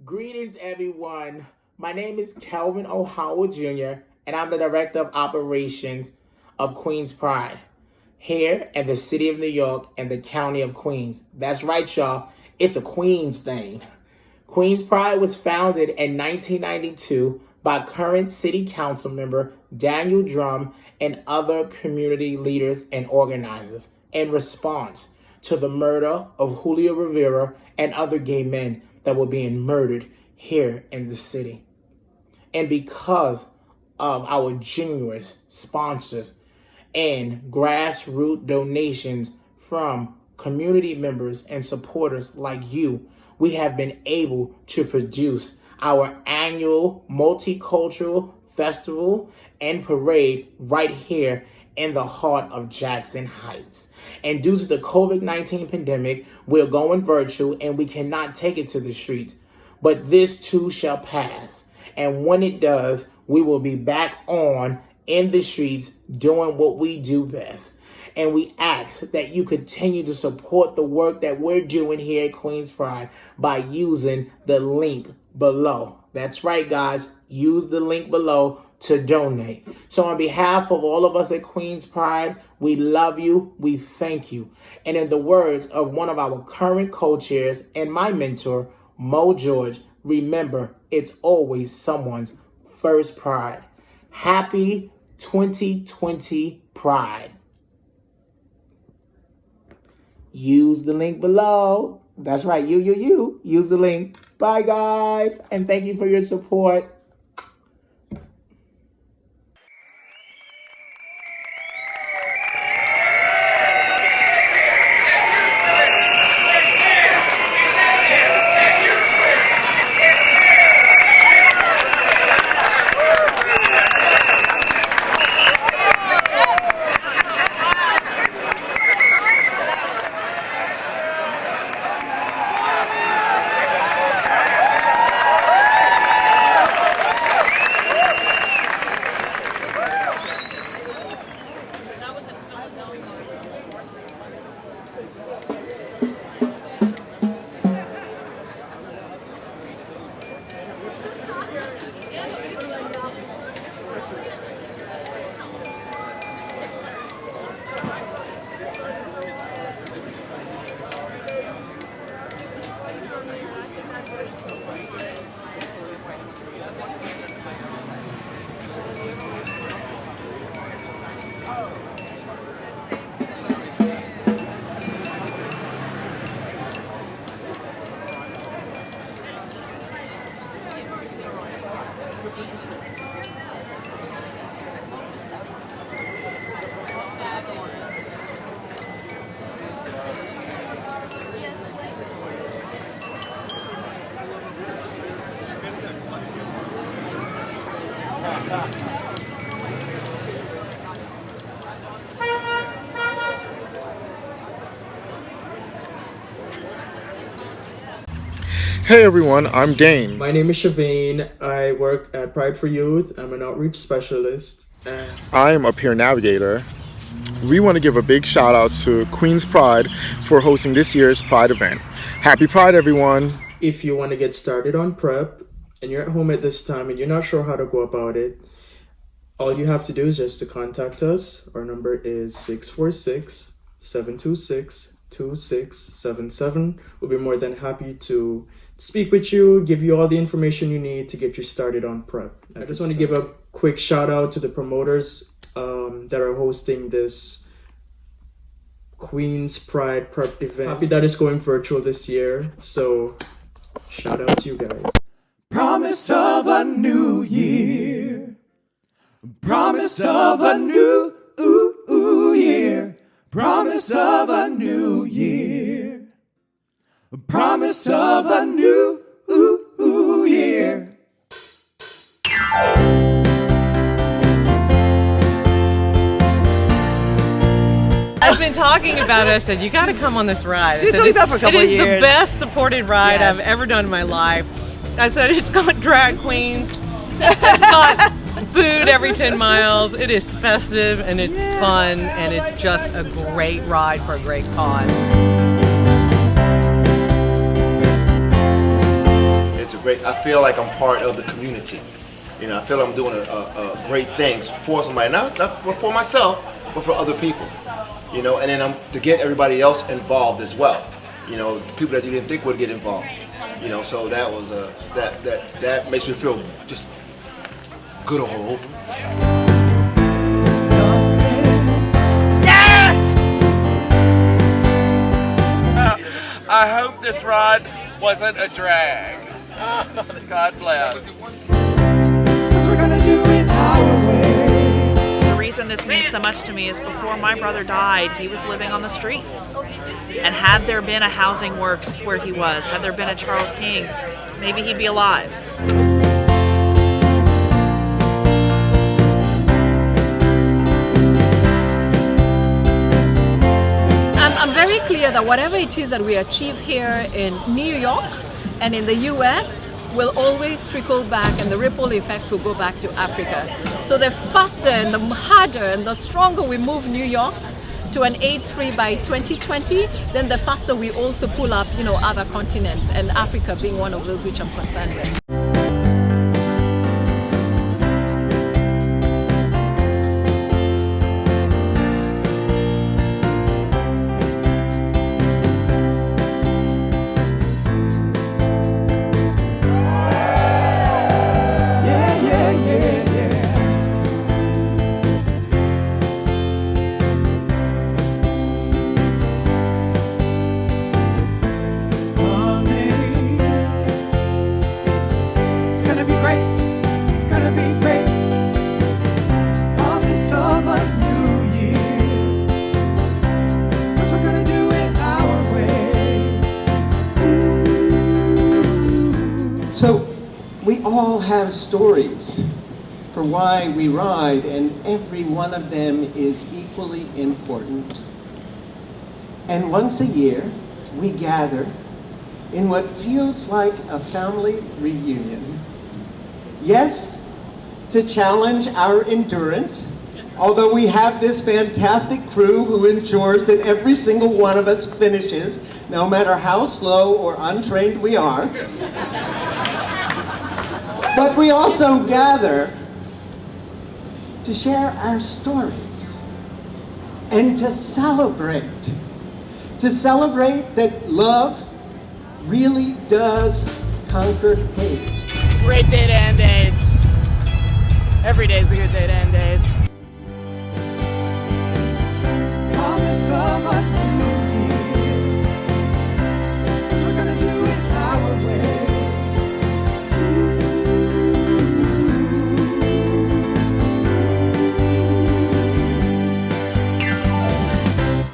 Greetings, everyone. My name is Kelvin O. Howard Jr., and I'm the Director of Operations of Queens Pride here in the city of New York and the county of Queens. That's right, y'all. It's a Queens thing. Queens Pride was founded in 1992 by current city council member Daniel Drum and other community leaders and organizers in response to the murder of Julio Rivera and other gay men that were being murdered here in the city. And because of our generous sponsors and grassroots donations from community members and supporters like you, we have been able to produce our annual multicultural festival and parade right here in the heart of Jackson Heights. And due to the COVID-19 pandemic, we're going virtual and we cannot take it to the streets. But this too shall pass. And when it does, we will be back on in the streets doing what we do best. And we ask that you continue to support the work that we're doing here at Queens Pride by using the link below. That's right, guys. Use the link below to donate. So on behalf of all of us at Queens Pride, we love you, we thank you. And in the words of one of our current co-chairs and my mentor, Mo George, remember, it's always someone's first pride. Happy 2020 Pride. Use the link below. That's right, you. Use the link. Bye, guys, and thank you for your support. Hey everyone, I'm Dane. My name is Shaveen. I work at Pride for Youth. I'm an outreach specialist. I'm a peer navigator. We want to give a big shout out to Queens Pride for hosting this year's Pride event. Happy Pride, everyone. If you want to get started on prep and you're at home at this time and you're not sure how to go about it, all you have to do is just to contact us. Our number is 646-726-2677. We'll be more than happy to speak with you, give you all the information you need to get you started on prep. I just want to give a quick shout out to the promoters that are hosting this Queens Pride prep event. Happy that it's going virtual this year, so shout out to you guys. Promise of a new year. Promise of a new year. Promise of a new year. Promise of a new year. I've been talking about it. I said, you got to come on this ride. She's talking about it for a couple of years. It is the best supported ride Yes. I've ever done in my life. I said, it's got drag queens. It's got food every 10 miles. It is festive and it's fun and it's just a great ride for a great cause. It's a great. I feel like I'm part of the community. You know, I feel I'm doing a great things for somebody, not for myself, but for other people. You know, and then to get everybody else involved as well. You know, people that you didn't think would get involved. You know, so that was that makes me feel just good all over. I hope this ride wasn't a drag. God bless. 'Cause we're gonna do it our way. The reason this means so much to me is before my brother died, he was living on the streets. And had there been a Housing Works where he was, had there been a Charles King, maybe he'd be alive. I'm very clear that whatever it is that we achieve here in New York and in the US will always trickle back, and the ripple effects will go back to Africa. So the faster and the harder and the stronger we move New York to an AIDS-free by 2020, then the faster we also pull up, other continents, and Africa being one of those which I'm concerned with. So we all have stories for why we ride, and every one of them is equally important. And once a year, we gather in what feels like a family reunion. Yes, to challenge our endurance, although we have this fantastic crew who ensures that every single one of us finishes, no matter how slow or untrained we are. But we also gather to share our stories and to celebrate that love really does conquer hate. Great day to end AIDS. Every day is a good day to end AIDS. Promise of a new year. 'Cause we're gonna do it our way.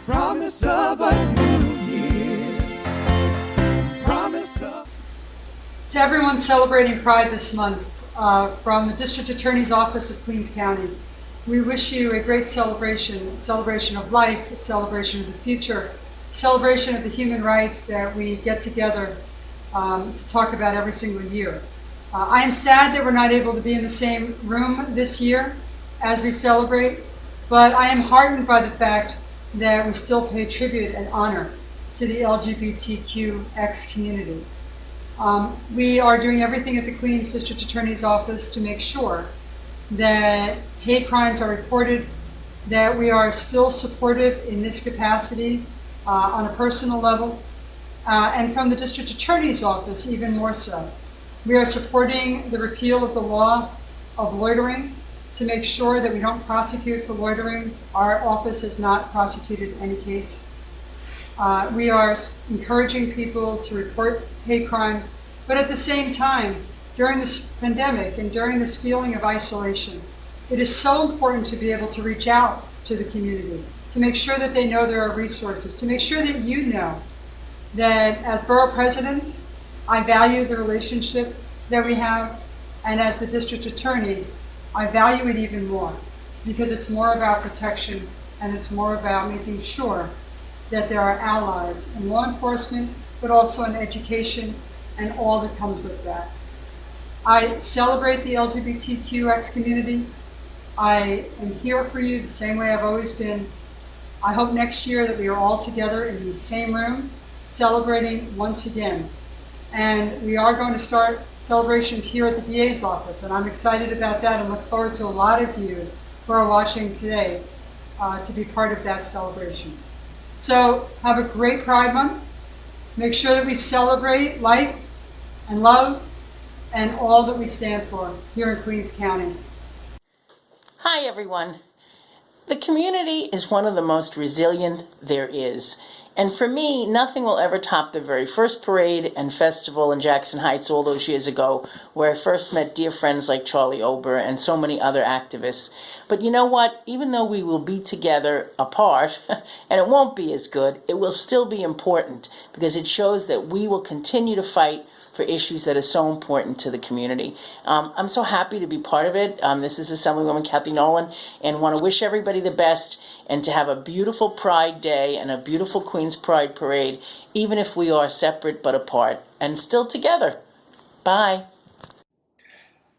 Promise of a new year. Promise of... To everyone celebrating Pride this month, from the District Attorney's Office of Queens County, we wish you a great celebration of life, a celebration of the future, celebration of the human rights that we get together to talk about every single year. I am sad that we're not able to be in the same room this year as we celebrate, but I am heartened by the fact that we still pay tribute and honor to the LGBTQX community. We are doing everything at the Queens District Attorney's Office to make sure that hate crimes are reported, that we are still supportive in this capacity on a personal level, and from the District Attorney's Office even more so. We are supporting the repeal of the law of loitering to make sure that we don't prosecute for loitering. Our office has not prosecuted any case. We are encouraging people to report hate crimes, but at the same time, during this pandemic and during this feeling of isolation, it is so important to be able to reach out to the community, to make sure that they know there are resources, to make sure that you know that as Borough President, I value the relationship that we have, and as the District Attorney, I value it even more, because it's more about protection and it's more about making sure that there are allies in law enforcement, but also in education and all that comes with that. I celebrate the LGBTQX community. I am here for you the same way I've always been. I hope next year that we are all together in the same room, celebrating once again And we are going to start celebrations here at the DA's office, and I'm excited about that and look forward to a lot of you who are watching today to be part of that celebration. So have a great Pride Month. Make sure that we celebrate life and love and all that we stand for here in Queens County. Hi everyone. The community is one of the most resilient there is. And for me, nothing will ever top the very first parade and festival in Jackson Heights all those years ago, where I first met dear friends like Charlie Ober and so many other activists. But you know what? Even though we will be together apart, and it won't be as good, it will still be important because it shows that we will continue to fight for issues that are so important to the community. I'm so happy to be part of it. This is Assemblywoman Kathy Nolan, and want to wish everybody the best and to have a beautiful Pride Day and a beautiful Queen's Pride Parade, even if we are separate but apart, and still together. Bye.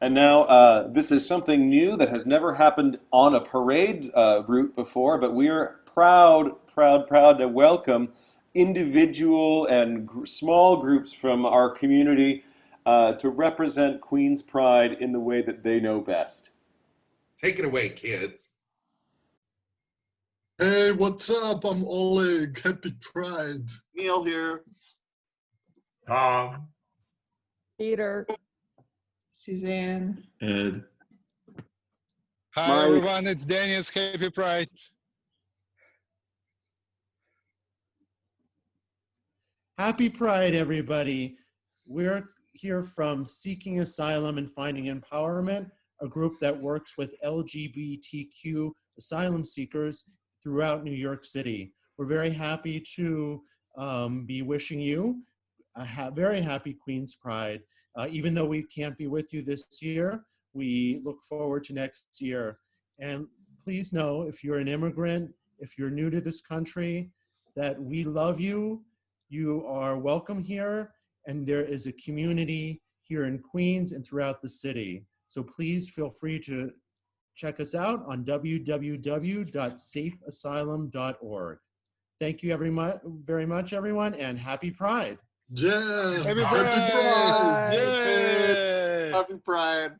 And now this is something new that has never happened on a parade route before, but we are proud to welcome individual and small groups from our community to represent Queen's Pride in the way that they know best. Take it away, kids. Hey, what's up? I'm Oleg. Happy Pride. Neil here. Peter. Suzanne. Ed. Hi, everyone. It's Dennis. Happy Pride. Happy Pride, everybody. We're here from Seeking Asylum and Finding Empowerment, a group that works with LGBTQ asylum seekers throughout New York City. We're very happy to be wishing you a very happy Queen's Pride. Even though we can't be with you this year, we look forward to next year. And please know, if you're an immigrant, if you're new to this country, that we love you. You are welcome here, and there is a community here in Queens and throughout the city. So please feel free to check us out on www.safeasylum.org. Thank you very much, everyone, and happy Pride. Yeah, happy Pride. Yay! Happy Pride.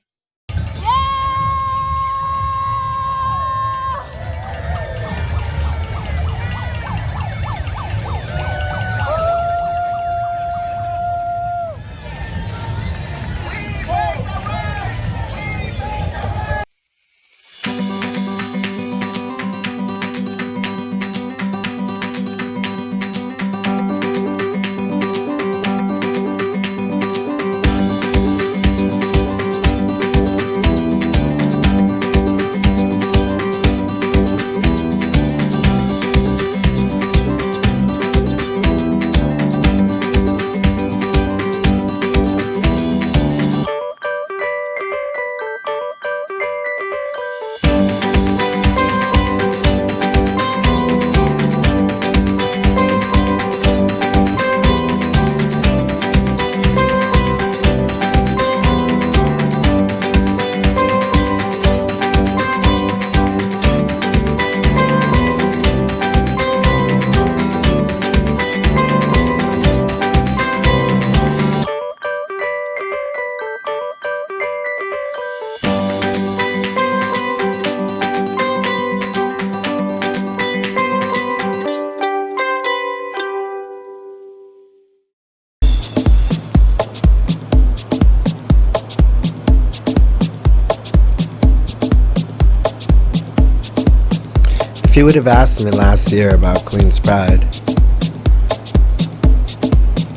If you would have asked me last year about Queen's Pride,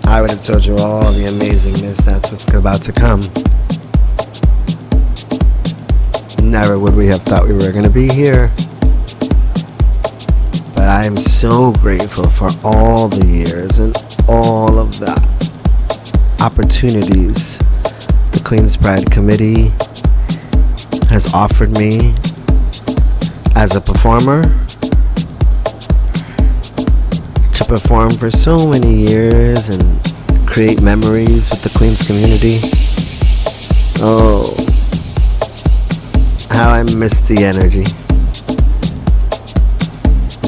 I would have told you all the amazingness that's what's about to come. Never would we have thought we were going to be here. But I am so grateful for all the years and all of the opportunities the Queen's Pride Committee has offered me as a performer, to perform for so many years and create memories with the Queens community. Oh, how I miss the energy,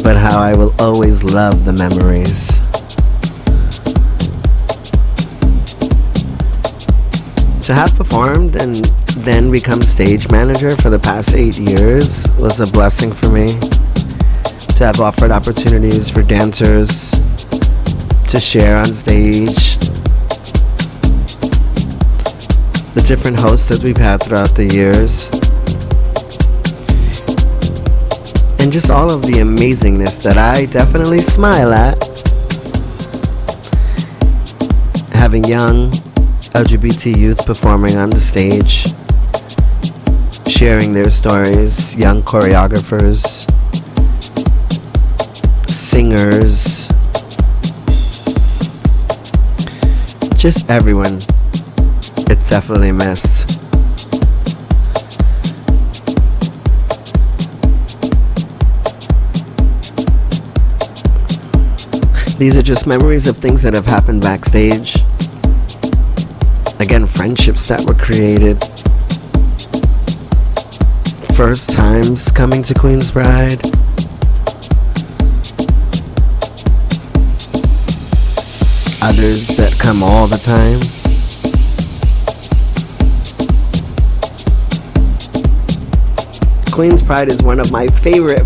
but how I will always love the memories. To have performed and then become stage manager for the past 8 years was a blessing for me. To have offered opportunities for dancers to share on stage, the different hosts that we've had throughout the years, and just all of the amazingness that I definitely smile at. Having young LGBT youth performing on the stage, sharing their stories, young choreographers, singers, just everyone. It's definitely missed. These are just memories of things that have happened backstage. Again, friendships that were created. First times coming to Queen's Pride. Others that come all the time. Queen's Pride is one of my favorite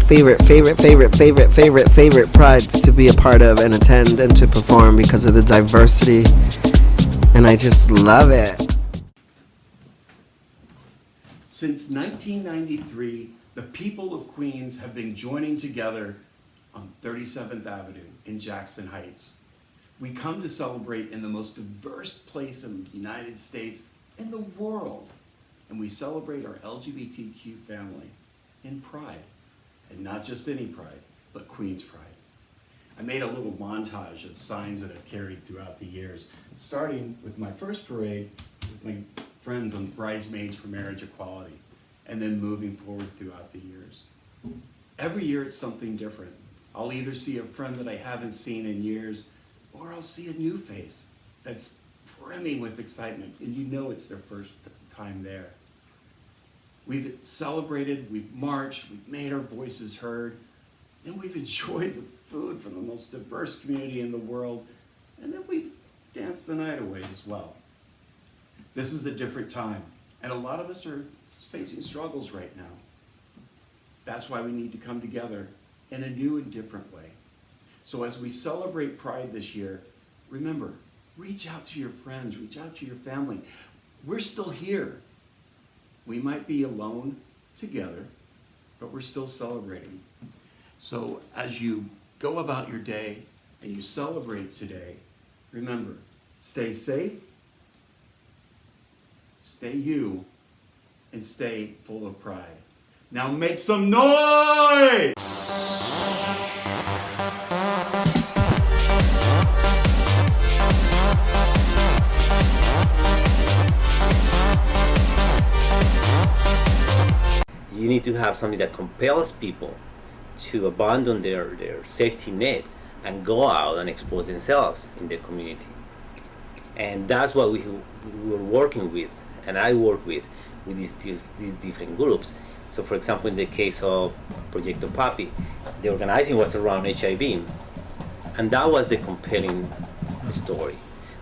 prides to be a part of and attend and to perform because of the diversity, and I just love it. Since 1993, the people of Queens have been joining together on 37th Avenue in Jackson Heights. We come to celebrate in the most diverse place in the United States and the world. And we celebrate our LGBTQ family in pride. And not just any pride, but Queen's Pride. I made a little montage of signs that I've carried throughout the years, starting with my first parade with my friends on Bridesmaids for Marriage Equality, and then moving forward throughout the years. Every year it's something different. I'll either see a friend that I haven't seen in years, or I'll see a new face that's brimming with excitement, and you know it's their first time there. We've celebrated, we've marched, we've made our voices heard, and we've enjoyed the food from the most diverse community in the world, and then we've danced the night away as well. This is a different time, and a lot of us are facing struggles right now. That's why we need to come together in a new and different way. So as we celebrate Pride this year, remember, reach out to your friends, reach out to your family. We're still here. We might be alone together, but we're still celebrating. So as you go about your day and you celebrate today, remember, stay safe, stay you, and stay full of pride. Now make some noise! You need to have something that compels people to abandon their safety net and go out and expose themselves in the community. And that's what we were working with, and I work with these different groups. So for example, in the case of Proyecto Papi, the organizing was around HIV, and that was the compelling story.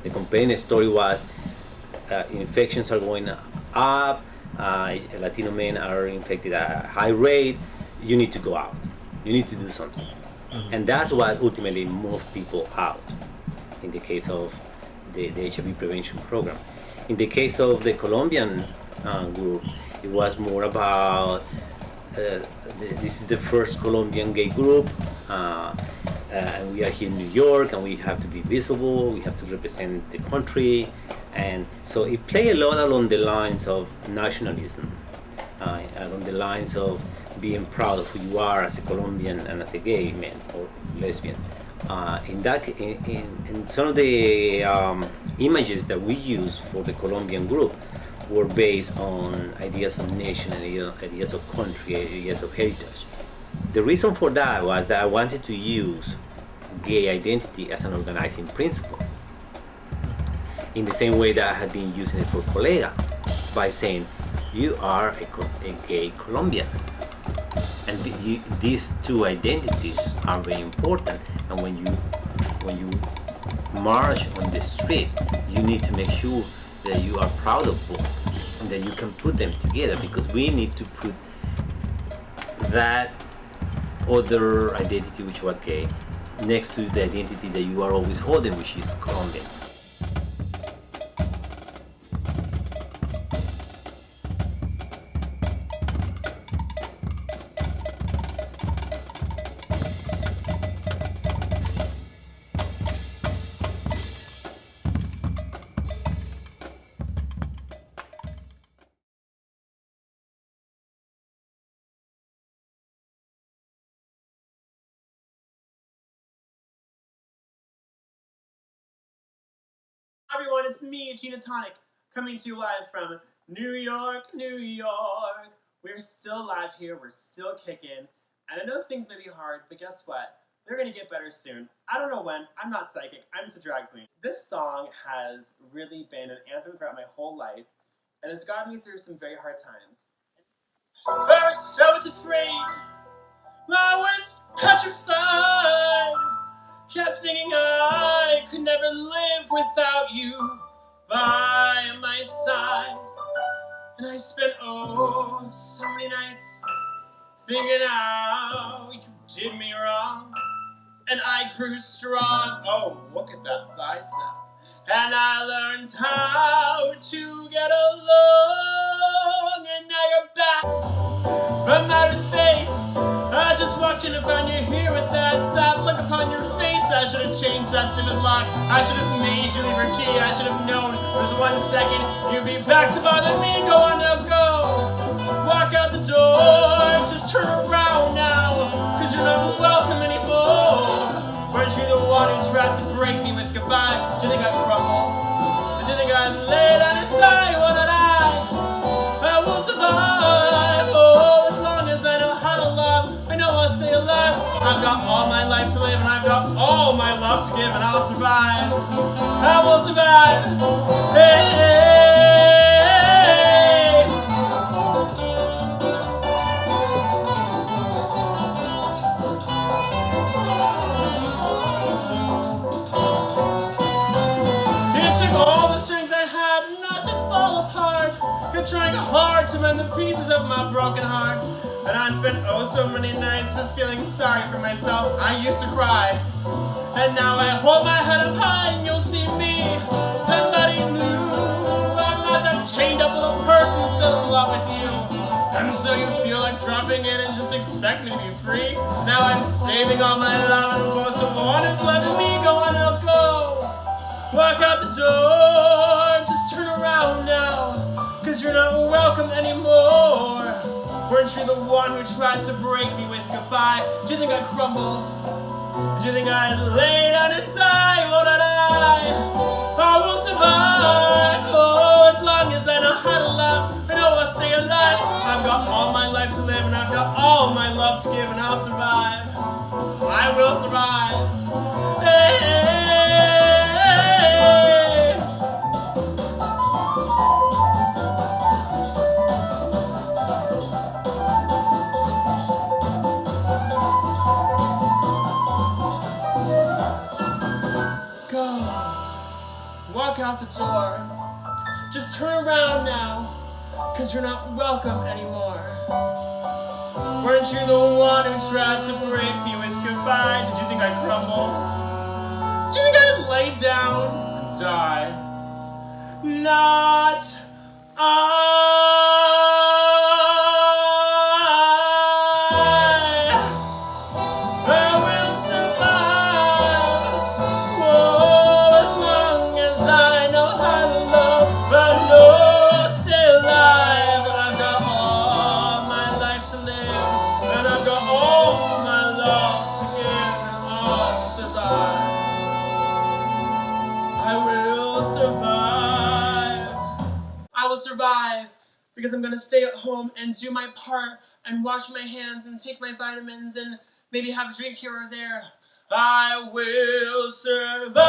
The compelling story was infections are going up, Latino men are infected at a high rate, you need to go out, you need to do something. And that's what ultimately moved people out in the case of the HIV prevention program. In the case of the Colombian group, it was more about this is the first Colombian gay group, and we are here in New York, and we have to be visible, we have to represent the country, and so it played a lot along the lines of nationalism, along the lines of being proud of who you are as a Colombian and as a gay man or lesbian. In some of the images that we use for the Colombian group were based on ideas of nation, ideas of country, ideas of heritage. The reason for that was that I wanted to use gay identity as an organizing principle, in the same way that I had been using it for Colega, by saying, you are a gay Colombian. And these two identities are very important, and when you march on the street, you need to make sure that you are proud of both, and that you can put them together, because we need to put that other identity, which was gay, next to the identity that you are always holding, which is Colombian. Everyone, it's me, Gina Tonic, coming to you live from New York, New York. We're still live here, we're still kicking, and I know things may be hard, but guess what? They're gonna get better soon. I don't know when, I'm not psychic, I'm just a drag queen. This song has really been an anthem throughout my whole life, and it's gotten me through some very hard times. First, I was afraid, I was petrified. Kept thinking I could never live without you by my side. And I spent so many nights thinking how you did me wrong. And I grew strong, look at that bicep. And I learned how to get along. And now you're back from outer space. I just walked in and found you here with that sad look upon your face. I should have changed that stupid lock. I should have made you leave your key. I should have known there's 1 second you'd be back to bother me. Go on now, go. Walk out the door. Just turn around now, cause you're not welcome anymore. Weren't you the one who tried to break me with goodbye? Do you think I'd crumble? Do you think I'd lay down and die? What did I will survive. Oh, as long as I know how to love, I know I'll stay alive. I've got all my life to live, and I've got all my love to give, and I'll survive. I will survive. Hey. It took all the strength I had not to fall apart. Kept trying hard to mend the pieces of my broken heart. And I spent so many nights just feeling sorry for myself. I used to cry. And now I hold my head up high and you'll see me, somebody new. I'm not that chained up little person still in love with you. And so you feel like dropping in and just expect me to be free. Now I'm saving all my love and for someone who's loving me. Go on now, go. Walk out the door. Just turn around now, cause you're not welcome anymore. Weren't you the one who tried to break me with goodbye? Do you think I'd crumble? Do you think I'd lay down and die? What did I will survive. Oh, as long as I know how to love, I know I'll stay alive. I've got all my life to live, and I've got all my love to give, and I'll survive. I will survive. Hey. Walk out the door. Just turn around now, cause you're not welcome anymore. Weren't you the one who tried to break me with goodbye? Did you think I'd crumble? Did you think I'd lay down and die? Not I will survive. Whoa, as long as I know how to love, I know I'll stay alive. And I've got all my life to live, and I've got all my love to give, and I'll survive. I will survive. I will survive because I'm gonna stay at home and do my part and wash my hands and take my vitamins and maybe have a drink here or there. I will survive.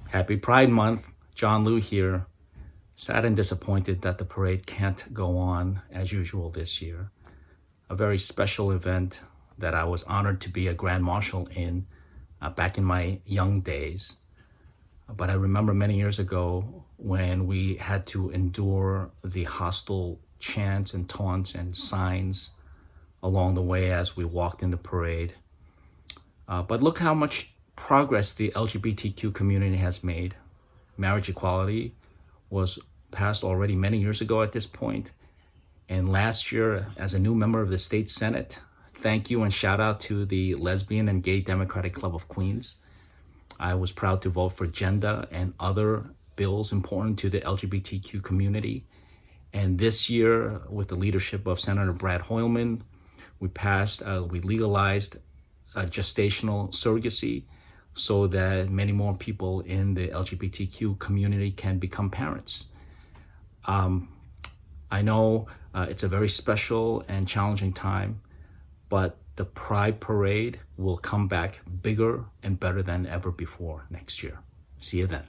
Happy Pride Month. John Liu here. Sad and disappointed that the parade can't go on as usual this year. A very special event that I was honored to be a Grand Marshal in back in my young days. But I remember many years ago when we had to endure the hostile chants and taunts and signs along the way as we walked in the parade. But look how much progress the LGBTQ community has made. Marriage equality was passed already many years ago at this point. And last year, as a new member of the state Senate, thank you and shout out to the Lesbian and Gay Democratic Club of Queens. I was proud to vote for gender and other bills important to the LGBTQ community. And this year, with the leadership of Senator Brad Hoylman, we legalized gestational surrogacy so that many more people in the LGBTQ community can become parents. I know it's a very special and challenging time, but the Pride Parade will come back bigger and better than ever before next year. See you then.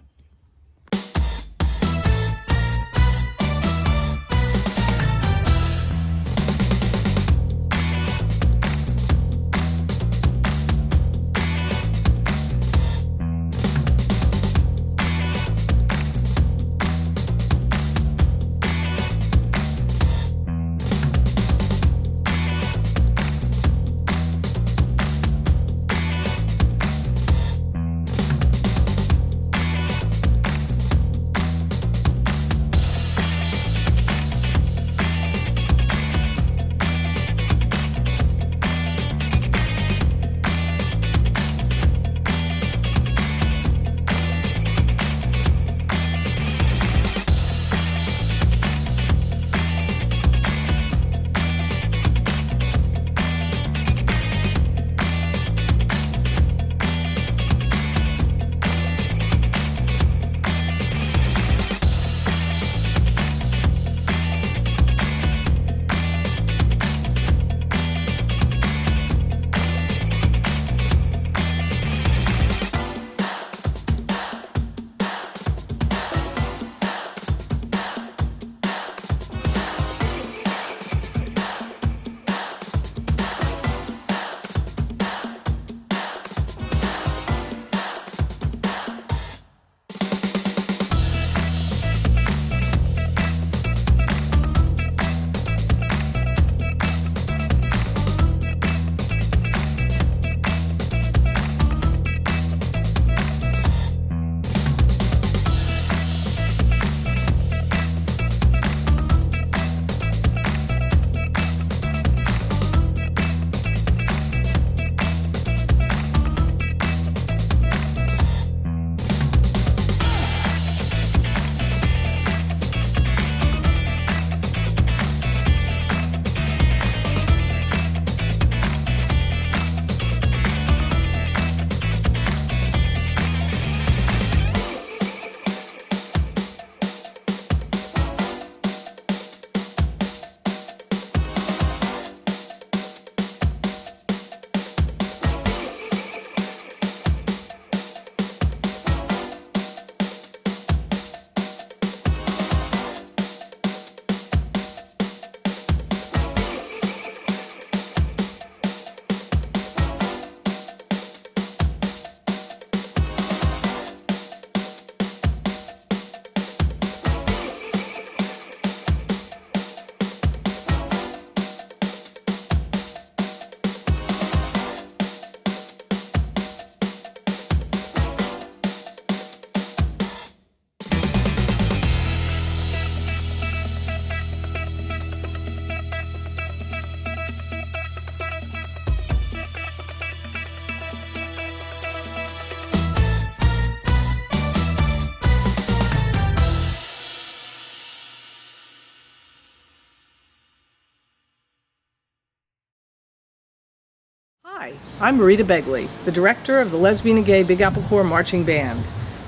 Hi, I'm Marita Begley, the director of the Lesbian and Gay Big Apple Corps Marching Band.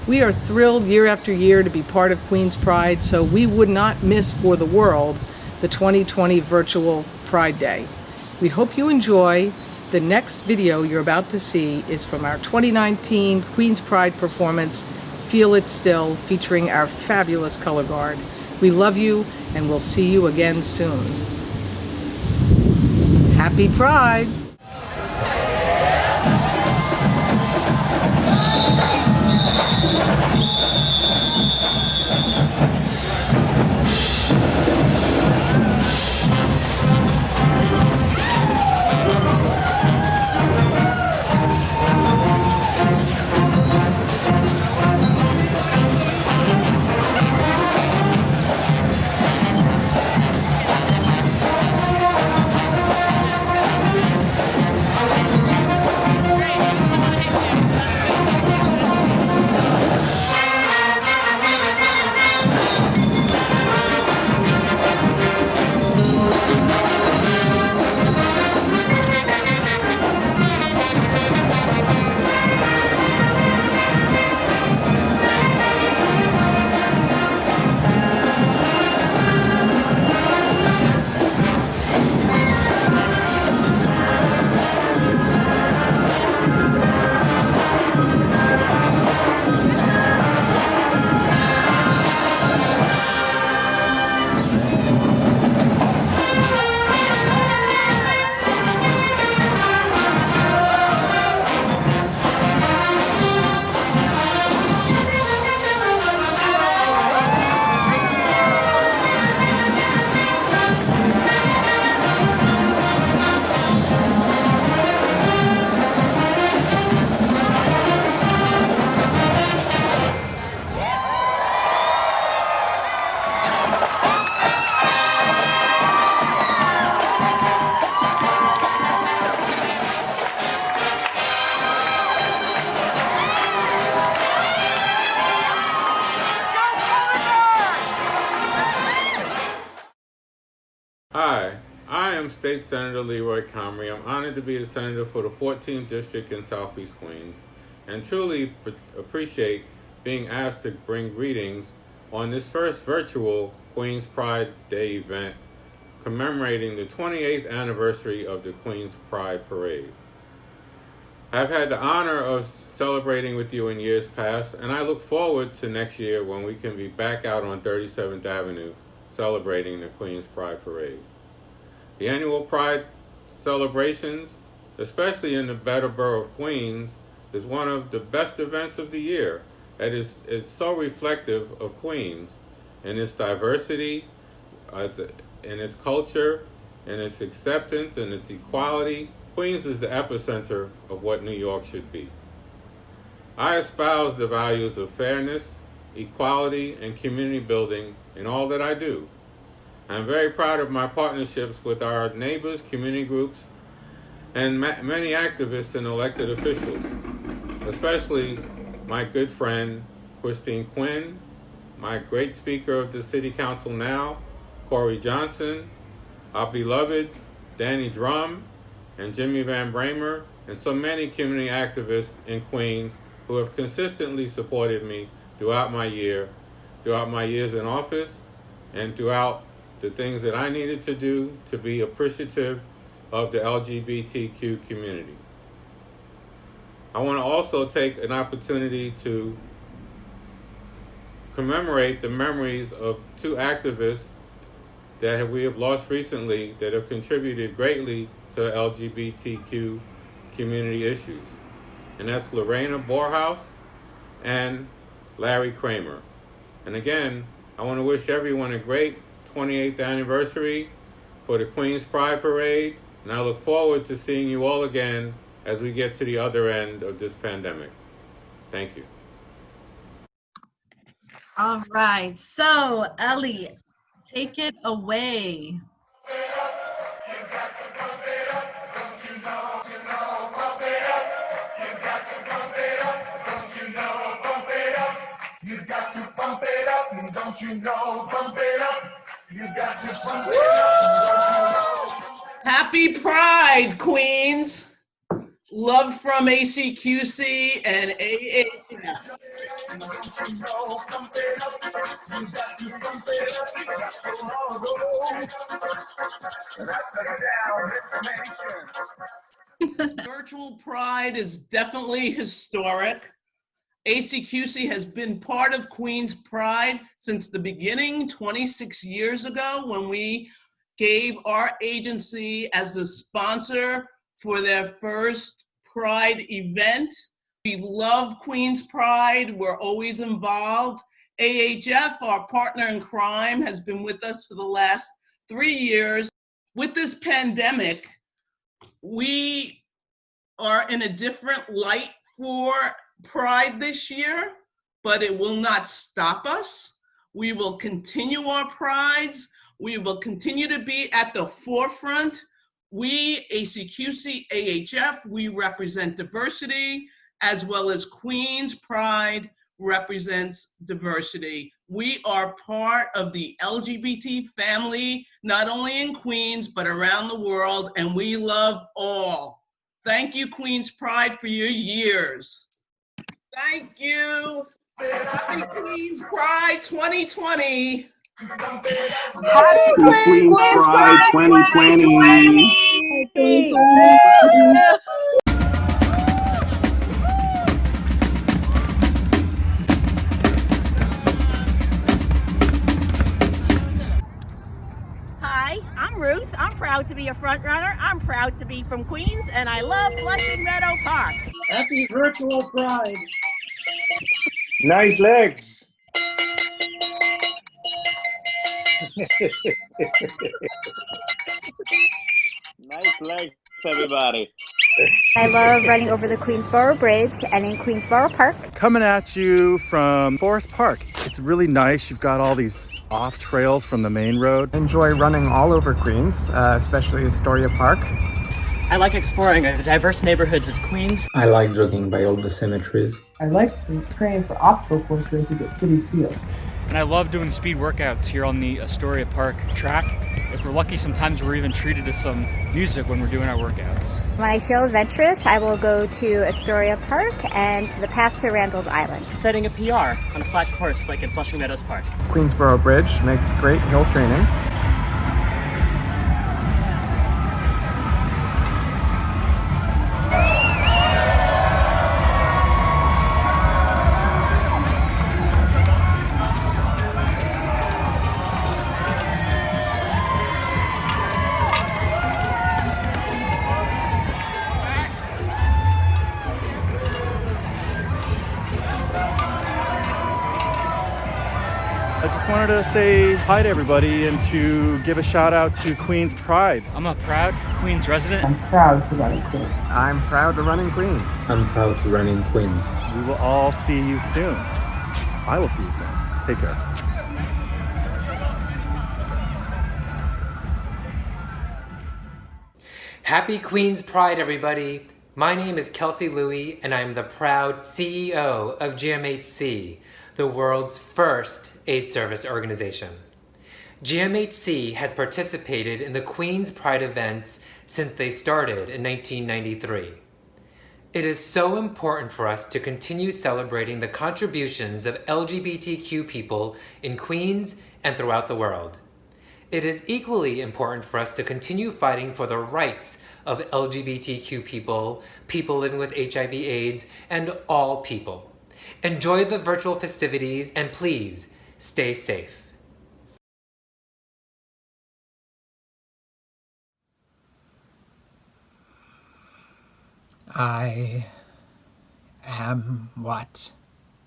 We are thrilled year after year to be part of Queen's Pride, so we would not miss for the world the 2020 virtual Pride Day. We hope you enjoy. The next video you're about to see is from our 2019 Queen's Pride performance, Feel It Still, featuring our fabulous color guard. We love you, and we'll see you again soon. Happy Pride! Hi, I am State Senator Leroy Comrie. I'm honored to be the senator for the 14th District in Southeast Queens and truly appreciate being asked to bring greetings on this first virtual Queens Pride Day event commemorating the 28th anniversary of the Queens Pride Parade. I've had the honor of celebrating with you in years past, and I look forward to next year when we can be back out on 37th Avenue celebrating the Queens Pride Parade. The annual Pride celebrations, especially in the better borough of Queens, is one of the best events of the year. It's so reflective of Queens and its diversity, in its culture, and its acceptance and its equality. Queens is the epicenter of what New York should be. I espouse the values of fairness, equality, and community building in all that I do. I'm very proud of my partnerships with our neighbors, community groups, and many activists and elected officials, especially my good friend, Christine Quinn, my great speaker of the City Council now, Corey Johnson, our beloved Danny Drum, and Jimmy Van Bramer, and so many community activists in Queens who have consistently supported me throughout my years in office, and throughout the things that I needed to do to be appreciative of the LGBTQ community. I want to also take an opportunity to commemorate the memories of two activists that we have lost recently that have contributed greatly to LGBTQ community issues. And that's Lorena Borhaus and Larry Kramer. And again, I want to wish everyone a great 28th anniversary for the Queens Pride Parade, and I look forward to seeing you all again as we get to the other end of this pandemic. Thank you. All right, so Ellie, take it away. You got to pump it up, don't you know? Pump it up. You got to pump it up, don't you know? Happy Pride, Queens. Love from ACQC and AAF. Virtual Pride is definitely historic. ACQC has been part of Queens Pride since the beginning 26 years ago when we gave our agency as a sponsor for their first Pride event. We love Queens Pride. We're always involved. AHF, our partner in crime, has been with us for the last 3 years. With this pandemic, we are in a different light for Pride this year, but it will not stop us. We will continue our prides. We will continue to be at the forefront. We, ACQC, AHF, we represent diversity, as well as Queens Pride represents diversity. We are part of the LGBT family, not only in Queens, but around the world, and we love all. Thank you, Queens Pride, for your years. Thank you. Happy Queens Pride 2020. Happy Queens Pride 2020. Hi, I'm Ruth. I'm proud to be a front runner. I'm proud to be from Queens, and I love Flushing Meadow Park. Happy virtual Pride. Nice legs. Nice legs, everybody. I love running over the Queensboro Bridge and in Queensboro Park. Coming at you from Forest Park. It's really nice. You've got all these off trails from the main road. Enjoy running all over Queens, especially Astoria Park. I like exploring the diverse neighborhoods of Queens. I like jogging by all the cemeteries. I like training for obstacle course races at City Field. And I love doing speed workouts here on the Astoria Park track. If we're lucky, sometimes we're even treated to some music when we're doing our workouts. When I feel adventurous, I will go to Astoria Park and to the path to Randall's Island. Setting a PR on a flat course like in Flushing Meadows Park. Queensboro Bridge makes great hill training. I just wanted to say hi to everybody and to give a shout out to Queens Pride. I'm a proud Queens resident. I'm proud to run in Queens. I'm proud to run in Queens. I'm proud to run in Queens. We will all see you soon. I will see you soon. Take care. Happy Queens Pride, everybody. My name is Kelsey Louie, and I'm the proud CEO of GMHC, the world's first AIDS service organization. GMHC has participated in the Queens Pride events since they started in 1993. It is so important for us to continue celebrating the contributions of LGBTQ people in Queens and throughout the world. It is equally important for us to continue fighting for the rights of LGBTQ people, people living with HIV/AIDS, and all people. Enjoy the virtual festivities and please stay safe. I am what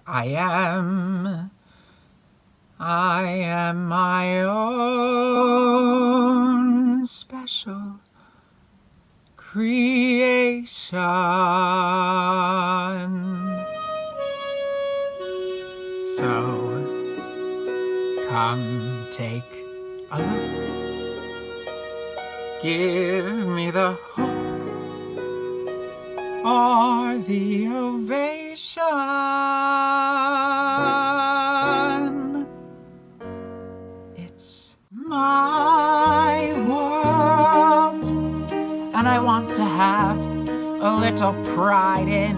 I am. I am my own special creation. So come take a look. Give me the hook or the ovation. It's my world, and I want to have a little pride in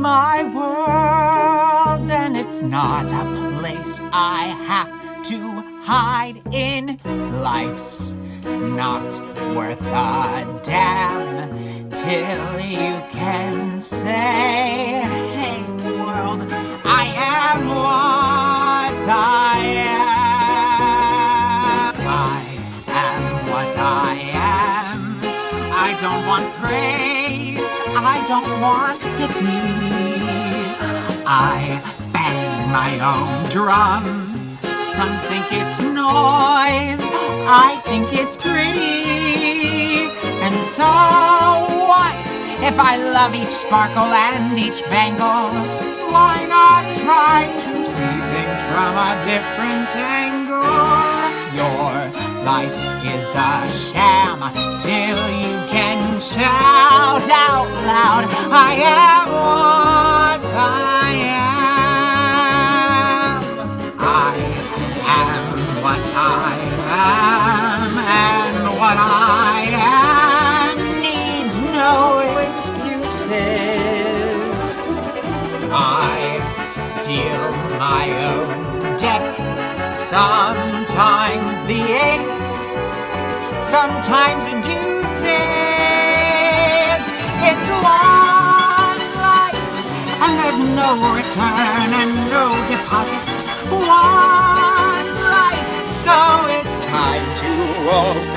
my world, and it's not a place I have to hide in. Life's not worth a damn till you can say, hey world, I am what I am. I am what I am. I don't want praise, I I don't want pity. I bang my own drum. Some think it's noise, I think it's pretty. And so what if I love each sparkle and each bangle? Why not try to see things from a different angle? Your life is a sham till you can shout out loud, I am what I am. I am what I am, and what I am needs no excuses. I deal my own deck, sometimes the ace, sometimes the deuces. It's one life, and there's no return and no deposit. One life, so it's time to open